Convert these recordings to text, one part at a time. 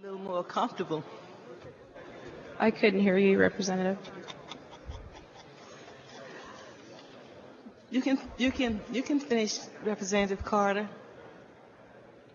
A little more comfortable. I couldn't hear you, Representative. You can finish, Representative Carter.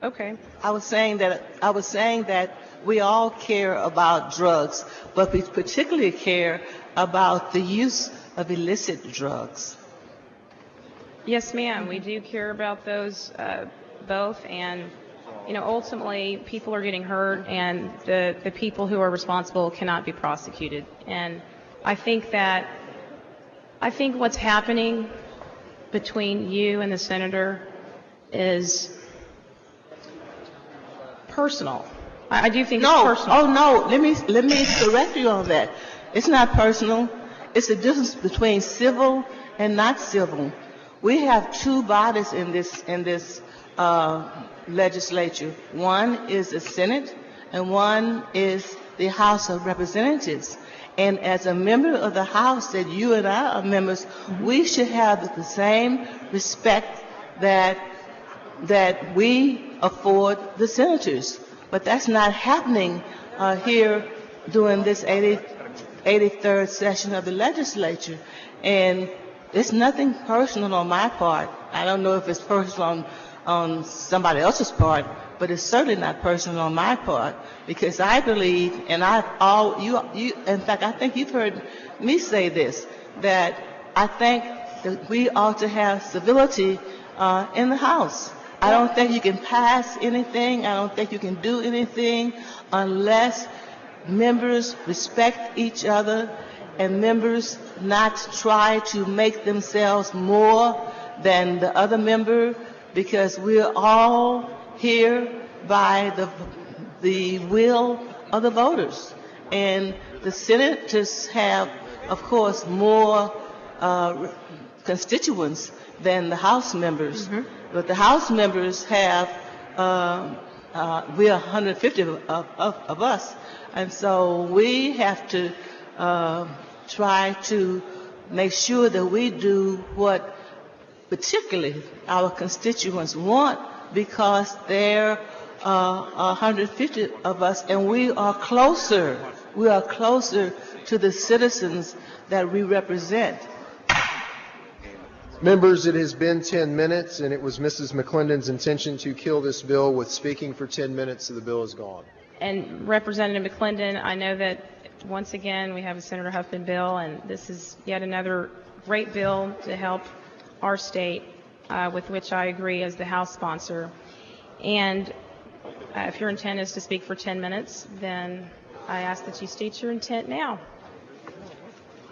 Okay. I was saying that we all care about drugs, but we particularly care about the use of illicit drugs. Yes, ma'am. We do care about those both, and ultimately, people are getting hurt, and the people who are responsible cannot be prosecuted. And I think what's happening between you and the senator is personal. I do think it's personal. Oh no, let me correct you on that. It's not personal. It's the difference between civil and not civil. We have two bodies in this legislature. One is the Senate, and one is the House of Representatives. And as a member of the House that you and I are members, we should have the same respect that we afford the senators. But that's not happening here during this 83rd session of the legislature. And it's nothing personal on my part. I don't know if it's personal on somebody else's part, but it's certainly not personal on my part, because I believe, and in fact, I think you've heard me say this, that I think that we ought to have civility in the House. I don't think you can pass anything. I don't think you can do anything unless members respect each other and members not try to make themselves more than the other member, because we're all here by the will of the voters. And the senators have, of course, more constituents than the House members. But the House members have, we're 150 of us. And so we have to try to make sure that we do what particularly our constituents want, because there are 150 of us, and we are closer to the citizens that we represent. Members, it has been 10 minutes, and it was Mrs. McClendon's intention to kill this bill with speaking for 10 minutes, so the bill is gone. And Representative McClendon, I know that once again we have a Senator Huffman bill, and this is yet another great bill to help our state, with which I agree as the House sponsor. And if your intent is to speak for 10 minutes, then I ask that you state your intent now.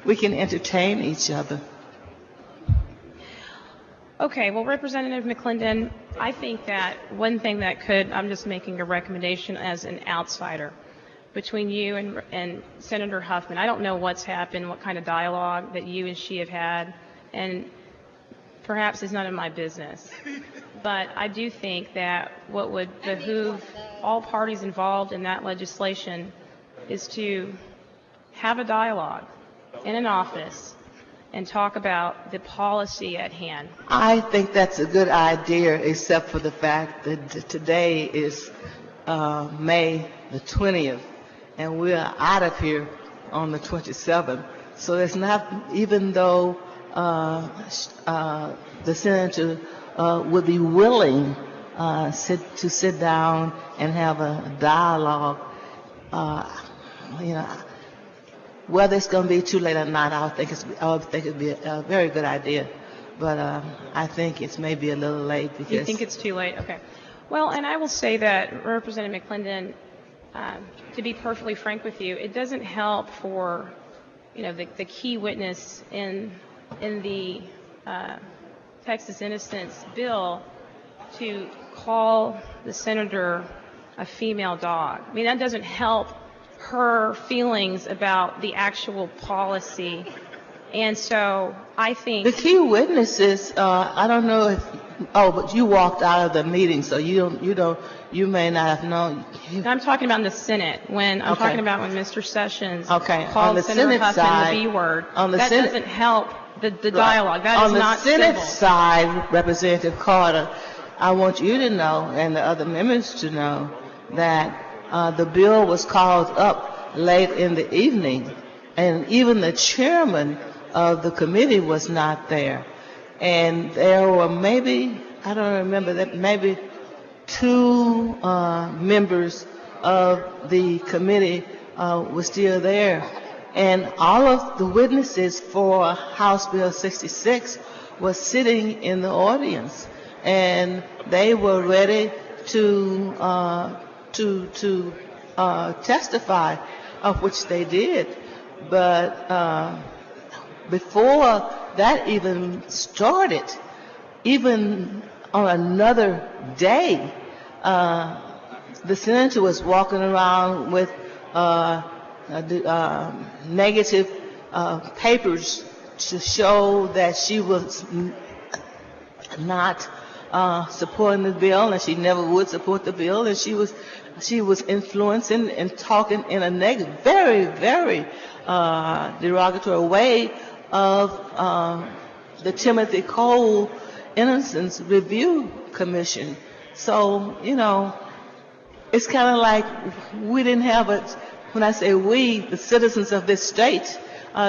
We can entertain each other. Okay, well, Representative McClendon, I think that one thing that I'm just making a recommendation as an outsider, between you and Senator Huffman. I don't know what's happened, what kind of dialogue that you and she have had, and perhaps it's none of my business. But I do think that what would behoove all parties involved in that legislation is to have a dialogue in an office and talk about the policy at hand. I think that's a good idea, except for the fact that today is May the 20th, and we're out of here on the 27th. So it's not, even though the senator would be willing to sit down and have a dialogue, whether it's going to be too late or not, I would think it'd be a very good idea. But I think it's maybe a little late, because you think it's too late? Okay. Well, and I will say that, Representative McClendon, to be perfectly frank with you, it doesn't help for the key witness in the Texas Innocence bill to call the senator a female dog. I mean, that doesn't help her feelings about the actual policy. And so I think the key witnesses, I don't know if, but you walked out of the meeting, so you may not have known. I'm talking about in the Senate, when I'm talking about when Mr. Sessions called the Senator Senate Huffman side, the B word. That doesn't help the dialogue. That is not civil. On the Senate side, Representative Carter, I want you to know, and the other members to know, that the bill was called up late in the evening, and even the chairman of the committee was not there. And there were maybe, I don't remember, that maybe 2 members of the committee were still there. And all of the witnesses for House Bill 66 were sitting in the audience, and they were ready to testify, of which they did. But before that even started, even on another day, the senator was walking around with negative papers to show that she was not supporting the bill, and she never would support the bill, and she was influencing and talking in a negative, very, very derogatory way of the Timothy Cole Innocence Review Commission. So, you know, it's kind of like we didn't have a, when I say we, the citizens of this state,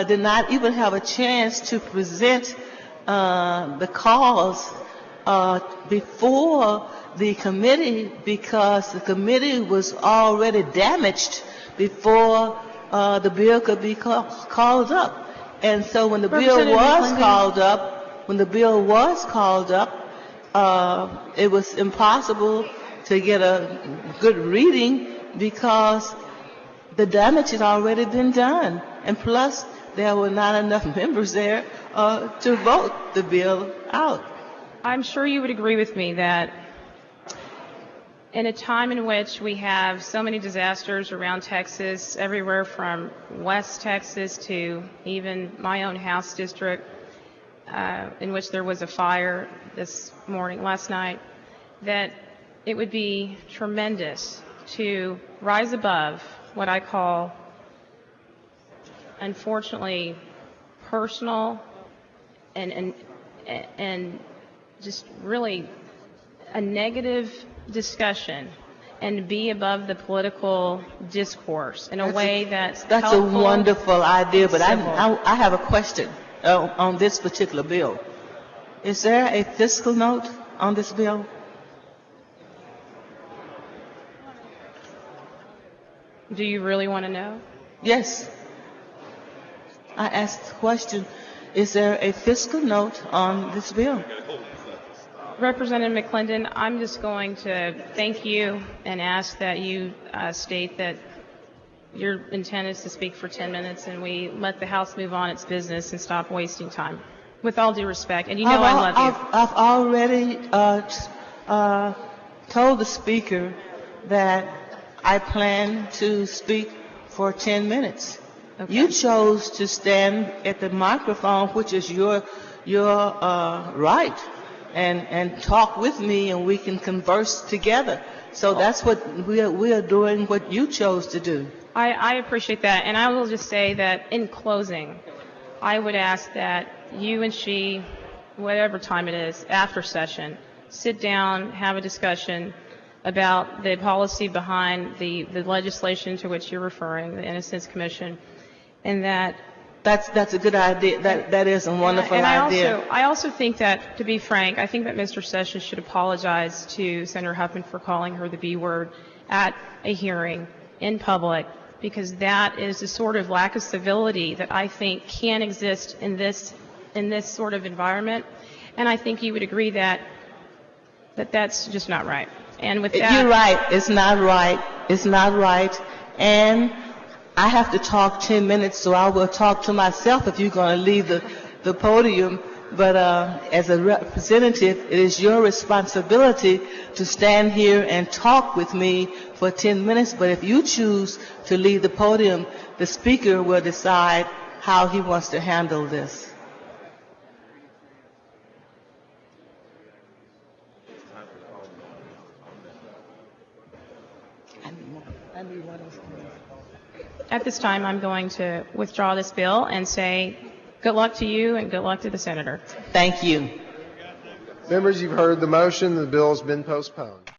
did not even have a chance to present the cause before the committee, because the committee was already damaged before the bill could be called up. And so when the bill was called up, it was impossible to get a good reading because the damage had already been done. And plus, there were not enough members there to vote the bill out. I'm sure you would agree with me that in a time in which we have so many disasters around Texas, everywhere from West Texas to even my own House district, in which there was a fire last night, that it would be tremendous to rise above what I call, unfortunately, personal and just really a negative discussion, and be above the political discourse in a way that's a wonderful idea. But I have a question on this particular bill. Is there a fiscal note on this bill? Do you really want to know? Yes. I asked the question, is there a fiscal note on this bill? Representative McClendon, I'm just going to thank you and ask that you state that your intent is to speak for 10 minutes and we let the House move on its business and stop wasting time. With all due respect, and you know I love you. I've already told the Speaker that I plan to speak for 10 minutes. Okay. You chose to stand at the microphone, which is your right, and talk with me, and we can converse together. So that's what we are doing, what you chose to do. I appreciate that, and I will just say that in closing, I would ask that you and she, whatever time it is, after session, sit down, have a discussion about the policy behind the legislation to which you're referring, the Innocence Commission, and that's a good idea. That is a wonderful idea. I also think that, to be frank, I think that Mr. Sessions should apologize to Senator Huffman for calling her the B word at a hearing in public, because that is the sort of lack of civility that I think can exist in this sort of environment, and I think you would agree that that's just not right. And with that, you're right. It's not right. It's not right. And I have to talk 10 minutes, so I will talk to myself if you're going to leave the podium. But as a representative, it is your responsibility to stand here and talk with me for 10 minutes. But if you choose to leave the podium, the Speaker will decide how he wants to handle this. At this time, I'm going to withdraw this bill and say good luck to you and good luck to the Senator. Thank you. Members, you've heard the motion. The bill has been postponed.